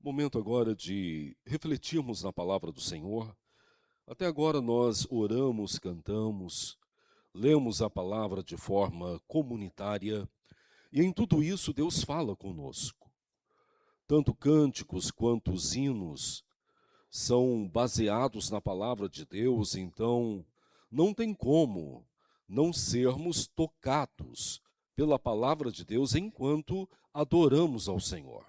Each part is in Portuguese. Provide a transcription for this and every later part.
Momento agora de refletirmos na palavra do Senhor. Até agora nós oramos, cantamos, lemos a palavra de forma comunitária e em tudo isso Deus fala conosco. Tanto cânticos quanto os hinos são baseados na palavra de Deus, então não tem como não sermos tocados pela palavra de Deus enquanto adoramos ao Senhor.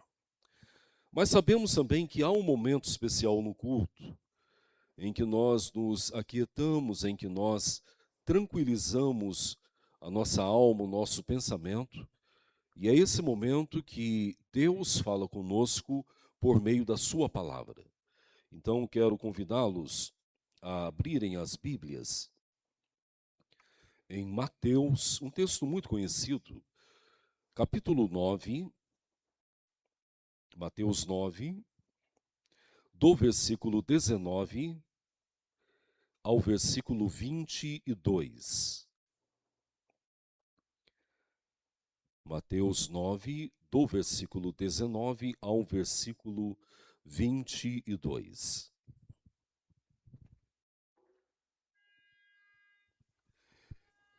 Mas sabemos também que há um momento especial no culto, em que nós nos aquietamos, em que nós tranquilizamos a nossa alma, o nosso pensamento, e é esse momento que Deus fala conosco por meio da sua palavra. Então quero convidá-los a abrirem as Bíblias em Mateus, um texto muito conhecido, capítulo 9, Mateus 9, do versículo 19 ao versículo 22. Mateus 9, do versículo 19 ao versículo 22.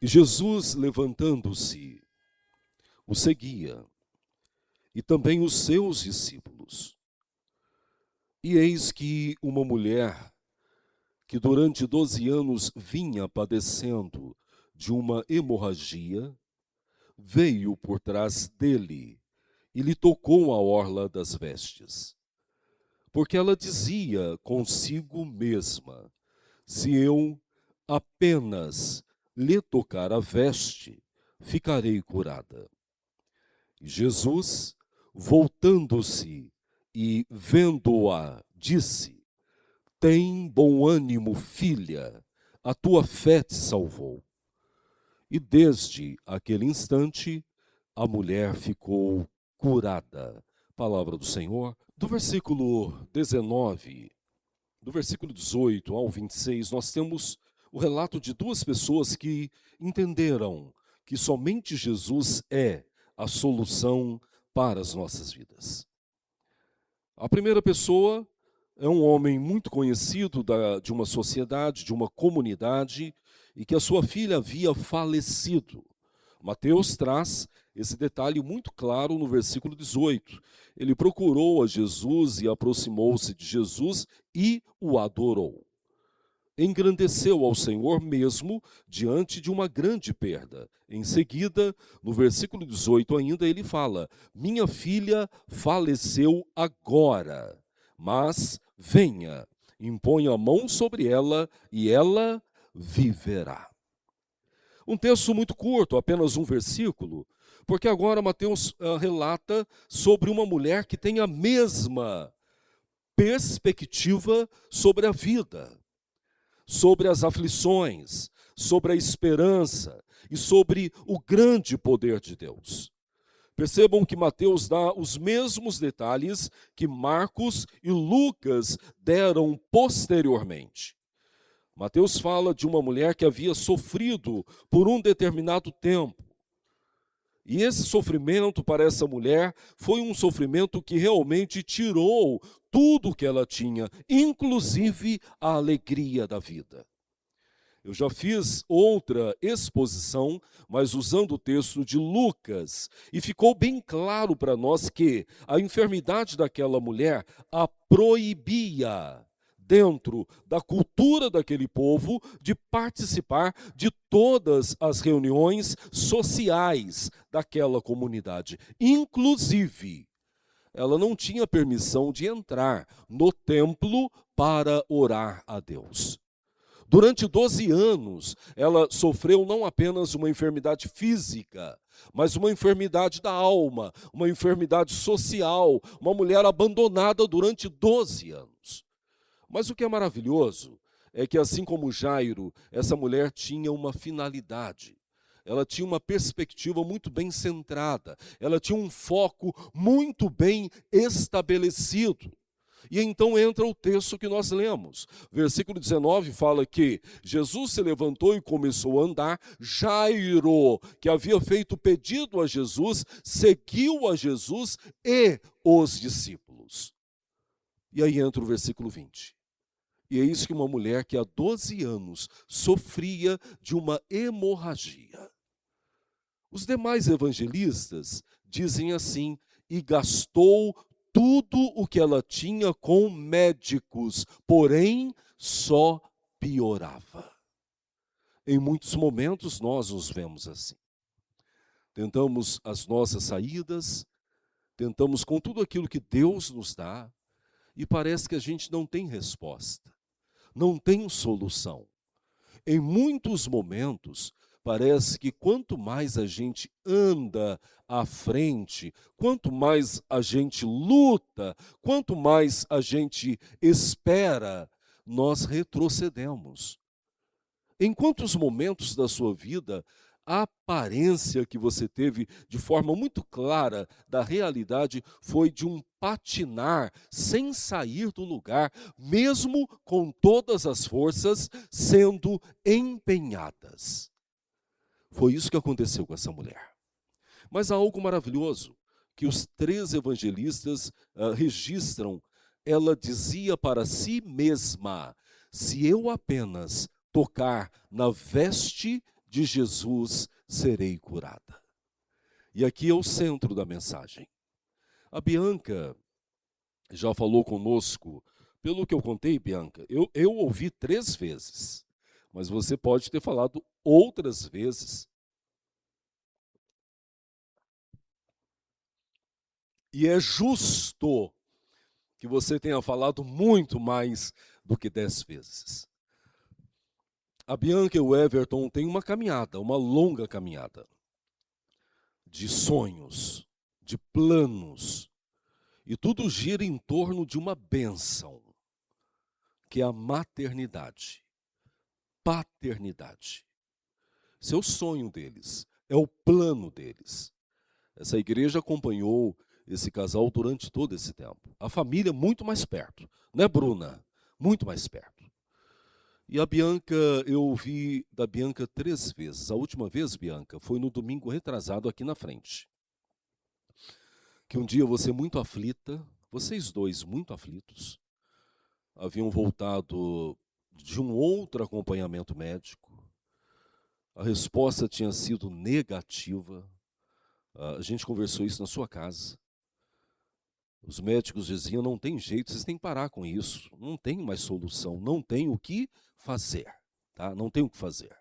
E Jesus, levantando-se, o seguia, e também os seus discípulos. E eis que uma mulher, que durante 12 anos vinha padecendo de uma hemorragia, veio por trás dele e lhe tocou a orla das vestes. Porque ela dizia consigo mesma: se eu apenas lhe tocar a veste, ficarei curada. E Jesus, voltando-se e vendo-a, disse: tem bom ânimo, filha, a tua fé te salvou. E desde aquele instante, a mulher ficou curada. Palavra do Senhor. Do versículo 19, do versículo 18 ao 26, nós temos o relato de duas pessoas que entenderam que somente Jesus é a solução para as nossas vidas. A primeira pessoa é um homem muito conhecido de uma sociedade, de uma comunidade, e que a sua filha havia falecido. Mateus traz esse detalhe muito claro no versículo 18. Ele procurou a Jesus e aproximou-se de Jesus e o adorou. Engrandeceu ao Senhor mesmo diante de uma grande perda. Em seguida, no versículo 18 ainda, ele fala: minha filha faleceu agora, mas venha, imponha a mão sobre ela e ela viverá. Um texto muito curto, apenas um versículo, porque agora Mateus relata sobre uma mulher que tem a mesma perspectiva sobre a vida, sobre as aflições, sobre a esperança e sobre o grande poder de Deus. Percebam que Mateus dá os mesmos detalhes que Marcos e Lucas deram posteriormente. Mateus fala de uma mulher que havia sofrido por um determinado tempo. E esse sofrimento para essa mulher foi um sofrimento que realmente tirou tudo o que ela tinha, inclusive a alegria da vida. Eu já fiz outra exposição, mas usando o texto de Lucas, e ficou bem claro para nós que a enfermidade daquela mulher a proibia, dentro da cultura daquele povo, de participar de todas as reuniões sociais daquela comunidade. Inclusive, ela não tinha permissão de entrar no templo para orar a Deus. Durante 12 anos, ela sofreu não apenas uma enfermidade física, mas uma enfermidade da alma, uma enfermidade social, uma mulher abandonada durante 12 anos. Mas o que é maravilhoso é que, assim como Jairo, essa mulher tinha uma finalidade. Ela tinha uma perspectiva muito bem centrada. Ela tinha um foco muito bem estabelecido. E então entra o texto que nós lemos. Versículo 19 fala que Jesus se levantou e começou a andar. Jairo, que havia feito pedido a Jesus, seguiu a Jesus e os discípulos. E aí entra o versículo 20. E eis que uma mulher que há 12 anos sofria de uma hemorragia. Os demais evangelistas dizem assim: e gastou tudo o que ela tinha com médicos, porém só piorava. Em muitos momentos nós nos vemos assim. Tentamos as nossas saídas, tentamos com tudo aquilo que Deus nos dá, e parece que a gente não tem resposta, não tem solução. Em muitos momentos, parece que quanto mais a gente anda à frente, quanto mais a gente luta, quanto mais a gente espera, nós retrocedemos. Em quantos momentos da sua vida a aparência que você teve de forma muito clara da realidade foi de um patinar sem sair do lugar, mesmo com todas as forças sendo empenhadas? Foi isso que aconteceu com essa mulher. Mas há algo maravilhoso que os 3 evangelistas registram. Ela dizia para si mesma: se eu apenas tocar na veste de Jesus, serei curada. E aqui é o centro da mensagem. A Bianca já falou conosco, pelo que eu contei, Bianca, eu ouvi 3 vezes, mas você pode ter falado outras vezes. E é justo que você tenha falado muito mais do que 10 vezes. A Bianca e o Everton têm uma caminhada, uma longa caminhada, de sonhos, de planos, e tudo gira em torno de uma bênção, que é a maternidade, paternidade. Esse é o sonho deles, é o plano deles. Essa igreja acompanhou esse casal durante todo esse tempo. A família muito mais perto, né, Bruna? Muito mais perto. E a Bianca, eu ouvi da Bianca 3 vezes. A última vez, Bianca, foi no domingo retrasado aqui na frente. Que um dia você muito aflita, vocês dois muito aflitos, haviam voltado de um outro acompanhamento médico. A resposta tinha sido negativa. A gente conversou isso na sua casa. Os médicos diziam: não tem jeito, vocês têm que parar com isso. Não tem mais solução, não tem o que fazer. Tá? Não tem o que fazer.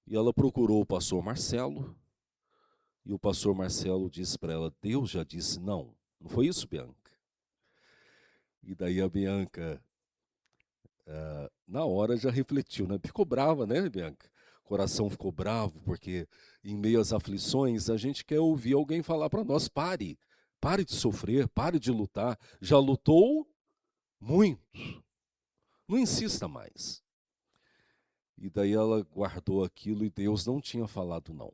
E ela procurou o pastor Marcelo, e o pastor Marcelo disse para ela: Deus já disse não. Não foi isso, Bianca? E daí a Bianca, na hora, já refletiu, né? Ficou brava, né, Bianca? O coração ficou bravo, porque em meio às aflições, a gente quer ouvir alguém falar para nós: pare de sofrer, pare de lutar. Já lutou muito, não insista mais. E daí ela guardou aquilo e Deus não tinha falado não.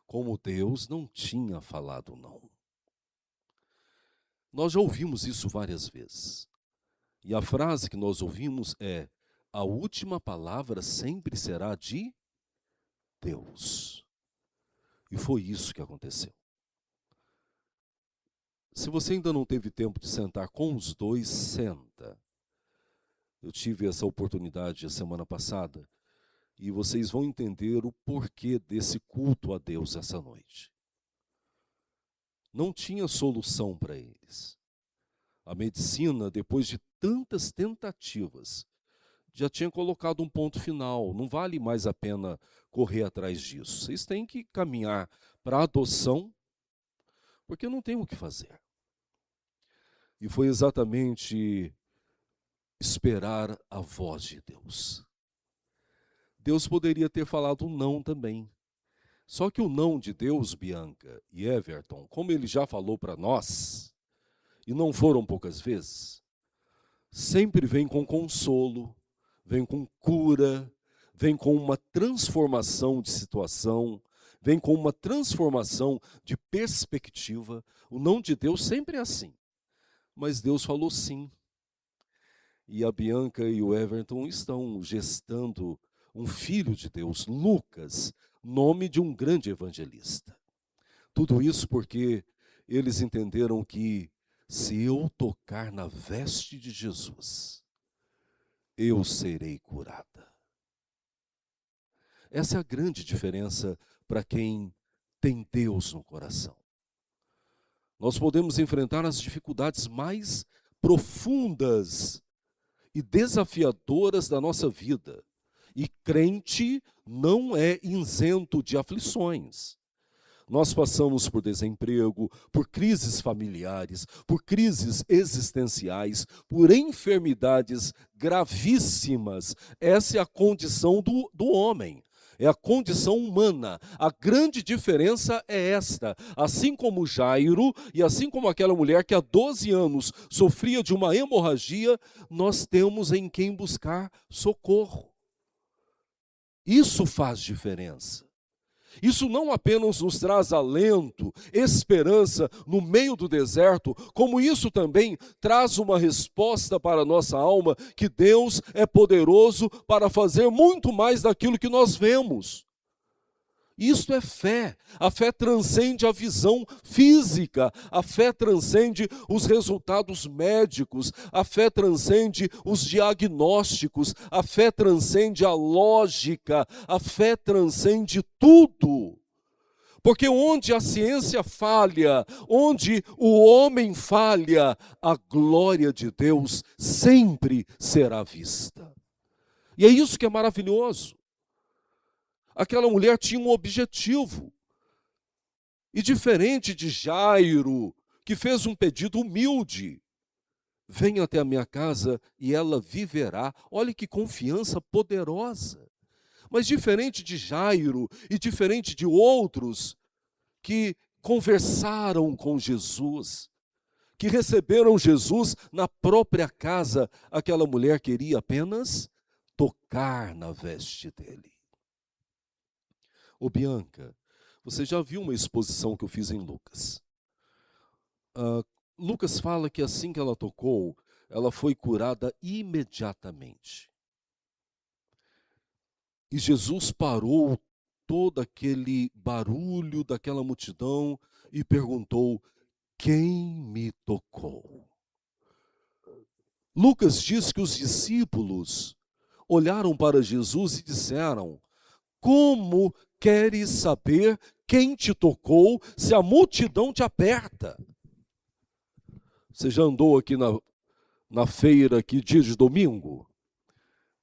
Como Deus não tinha falado não. Nós já ouvimos isso várias vezes. E a frase que nós ouvimos é: a última palavra sempre será de Deus. E foi isso que aconteceu. Se você ainda não teve tempo de sentar com os dois, senta. Eu tive essa oportunidade a semana passada e vocês vão entender o porquê desse culto a Deus essa noite. Não tinha solução para eles. A medicina, depois de tantas tentativas, já tinha colocado um ponto final. Não vale mais a pena correr atrás disso. Vocês têm que caminhar para a adoção, porque não tem o que fazer. E foi exatamente esperar a voz de Deus. Deus poderia ter falado não também. Só que o não de Deus, Bianca e Everton, como ele já falou para nós, e não foram poucas vezes, sempre vem com consolo, vem com cura, vem com uma transformação de situação, vem com uma transformação de perspectiva. O não de Deus sempre é assim. Mas Deus falou sim. E a Bianca e o Everton estão gestando um filho de Deus, Lucas, nome de um grande evangelista. Tudo isso porque eles entenderam que se eu tocar na veste de Jesus, eu serei curada. Essa é a grande diferença para quem tem Deus no coração. Nós podemos enfrentar as dificuldades mais profundas e desafiadoras da nossa vida. E crente não é isento de aflições. Nós passamos por desemprego, por crises familiares, por crises existenciais, por enfermidades gravíssimas. Essa é a condição do homem. É a condição humana. A grande diferença é esta. Assim como Jairo e assim como aquela mulher que há 12 anos sofria de uma hemorragia, nós temos em quem buscar socorro. Isso faz diferença. Isso não apenas nos traz alento, esperança no meio do deserto, como isso também traz uma resposta para a nossa alma, que Deus é poderoso para fazer muito mais daquilo que nós vemos. Isto é fé. A fé transcende a visão física, a fé transcende os resultados médicos, a fé transcende os diagnósticos, a fé transcende a lógica, a fé transcende tudo. Porque onde a ciência falha, onde o homem falha, a glória de Deus sempre será vista. E é isso que é maravilhoso. Aquela mulher tinha um objetivo. E diferente de Jairo, que fez um pedido humilde, venha até a minha casa e ela viverá. Olha que confiança poderosa. Mas diferente de Jairo e diferente de outros que conversaram com Jesus, que receberam Jesus na própria casa, aquela mulher queria apenas tocar na veste dele. Ô Bianca, você já viu uma exposição que eu fiz em Lucas? Lucas fala que assim que ela tocou, ela foi curada imediatamente. E Jesus parou todo aquele barulho daquela multidão e perguntou: quem me tocou? Lucas diz que os discípulos olharam para Jesus e disseram: como queres saber quem te tocou se a multidão te aperta? Você já andou aqui na feira, aqui dia de domingo?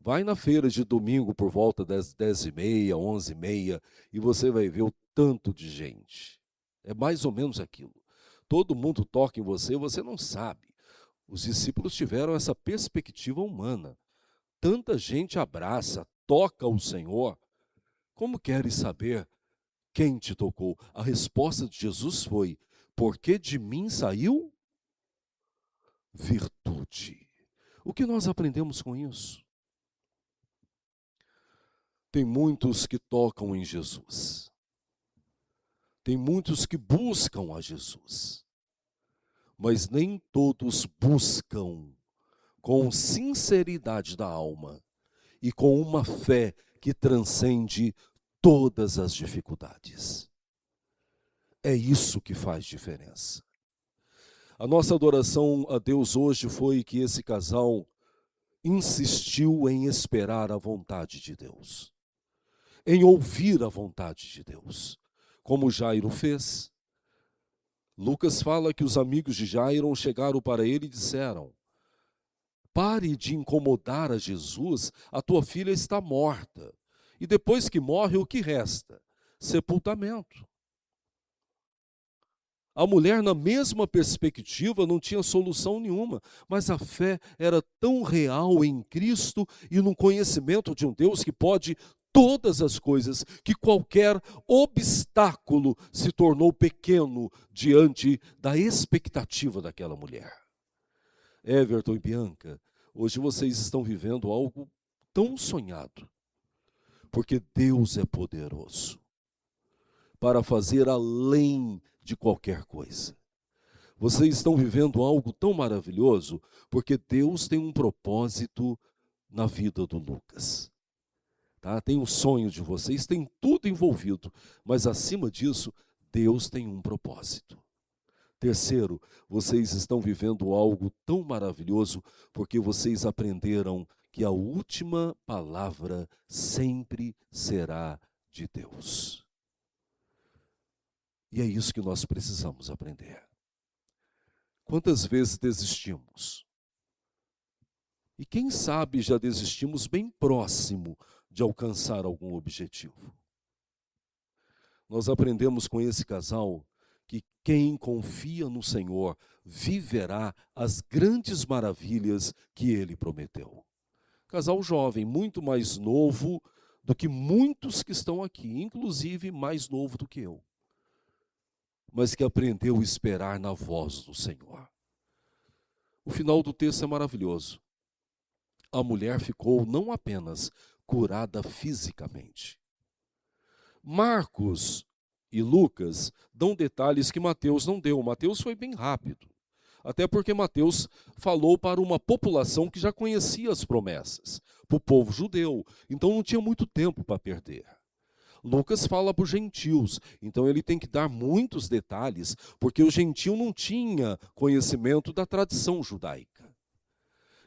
Vai na feira de domingo por volta das 10h30, 11h30, e você vai ver o tanto de gente. É mais ou menos aquilo. Todo mundo toca em você, você não sabe. Os discípulos tiveram essa perspectiva humana. Tanta gente abraça, toca o Senhor. Como queres saber quem te tocou? A resposta de Jesus foi: porque de mim saiu virtude. O que nós aprendemos com isso? Tem muitos que tocam em Jesus. Tem muitos que buscam a Jesus. Mas nem todos buscam com sinceridade da alma e com uma fé que transcende todas as dificuldades. É isso que faz diferença. A nossa adoração a Deus hoje foi que esse casal insistiu em esperar a vontade de Deus, em ouvir a vontade de Deus, como Jairo fez. Lucas fala que os amigos de Jairo chegaram para ele e disseram: pare de incomodar a Jesus, a tua filha está morta. E depois que morre, o que resta? Sepultamento. A mulher, na mesma perspectiva, não tinha solução nenhuma, mas a fé era tão real em Cristo e no conhecimento de um Deus que pode todas as coisas, que qualquer obstáculo se tornou pequeno diante da expectativa daquela mulher. Everton e Bianca, hoje vocês estão vivendo algo tão sonhado, porque Deus é poderoso para fazer além de qualquer coisa. Vocês estão vivendo algo tão maravilhoso, porque Deus tem um propósito na vida do Lucas. Tá? Tem o sonho de vocês, tem tudo envolvido, mas acima disso, Deus tem um propósito. Terceiro, vocês estão vivendo algo tão maravilhoso porque vocês aprenderam que a última palavra sempre será de Deus. E é isso que nós precisamos aprender. Quantas vezes desistimos? E quem sabe já desistimos bem próximo de alcançar algum objetivo. Nós aprendemos com esse casal que quem confia no Senhor viverá as grandes maravilhas que Ele prometeu. Casal jovem, muito mais novo do que muitos que estão aqui, inclusive mais novo do que eu, mas que aprendeu a esperar na voz do Senhor. O final do texto é maravilhoso. A mulher ficou não apenas curada fisicamente. Marcos e Lucas dão detalhes que Mateus não deu. Mateus foi bem rápido. Até porque Mateus falou para uma população que já conhecia as promessas, para o povo judeu. Então não tinha muito tempo para perder. Lucas fala para os gentios, então ele tem que dar muitos detalhes, porque o gentio não tinha conhecimento da tradição judaica.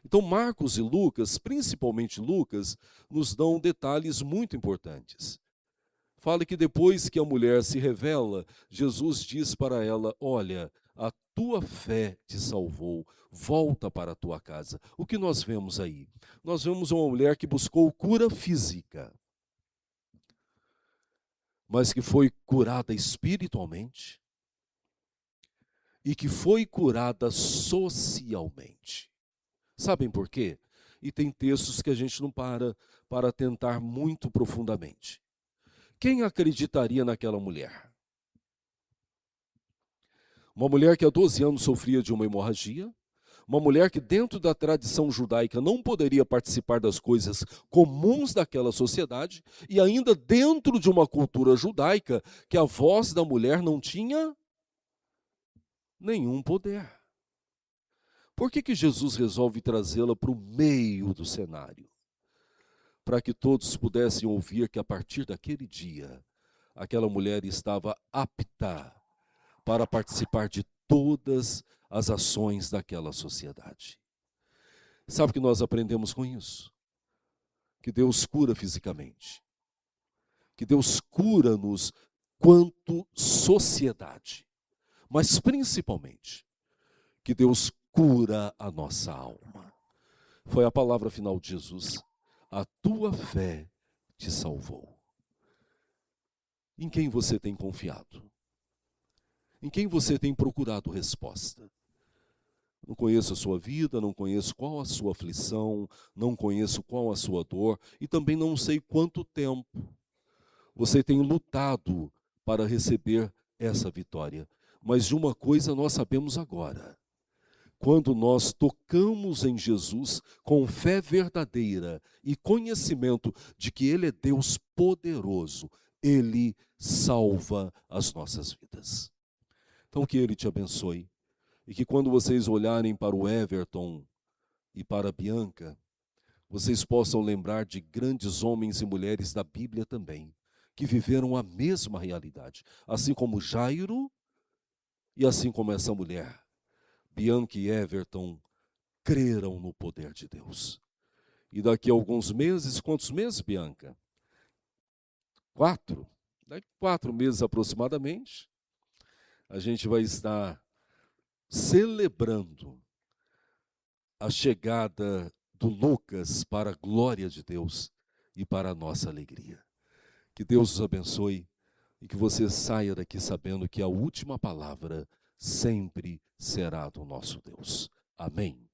Então Marcos e Lucas, principalmente Lucas, nos dão detalhes muito importantes. Fala que depois que a mulher se revela, Jesus diz para ela: olha, a tua fé te salvou, volta para a tua casa. O que nós vemos aí? Nós vemos uma mulher que buscou cura física, mas que foi curada espiritualmente e que foi curada socialmente. Sabem por quê? E tem textos que a gente não para tentar muito profundamente. Quem acreditaria naquela mulher? Uma mulher que há 12 anos sofria de uma hemorragia, uma mulher que dentro da tradição judaica não poderia participar das coisas comuns daquela sociedade, e ainda dentro de uma cultura judaica que a voz da mulher não tinha nenhum poder. Por que Jesus resolve trazê-la para o meio do cenário? Para que todos pudessem ouvir que a partir daquele dia, aquela mulher estava apta para participar de todas as ações daquela sociedade. Sabe o que nós aprendemos com isso? Que Deus cura fisicamente. Que Deus cura-nos quanto sociedade. Mas principalmente, que Deus cura a nossa alma. Foi a palavra final de Jesus. A tua fé te salvou. Em quem você tem confiado? Em quem você tem procurado resposta? Não conheço a sua vida, não conheço qual a sua aflição, não conheço qual a sua dor e também não sei quanto tempo você tem lutado para receber essa vitória. Mas de uma coisa nós sabemos agora: quando nós tocamos em Jesus com fé verdadeira e conhecimento de que Ele é Deus poderoso, Ele salva as nossas vidas. Então que Ele te abençoe e que quando vocês olharem para o Everton e para a Bianca, vocês possam lembrar de grandes homens e mulheres da Bíblia também, que viveram a mesma realidade, assim como Jairo e assim como essa mulher. Bianca e Everton creram no poder de Deus. E daqui a alguns meses, quantos meses, Bianca? 4. Daqui a 4 meses aproximadamente, a gente vai estar celebrando a chegada do Lucas para a glória de Deus e para a nossa alegria. Que Deus os abençoe e que você saia daqui sabendo que a última palavra sempre será do nosso Deus. Amém.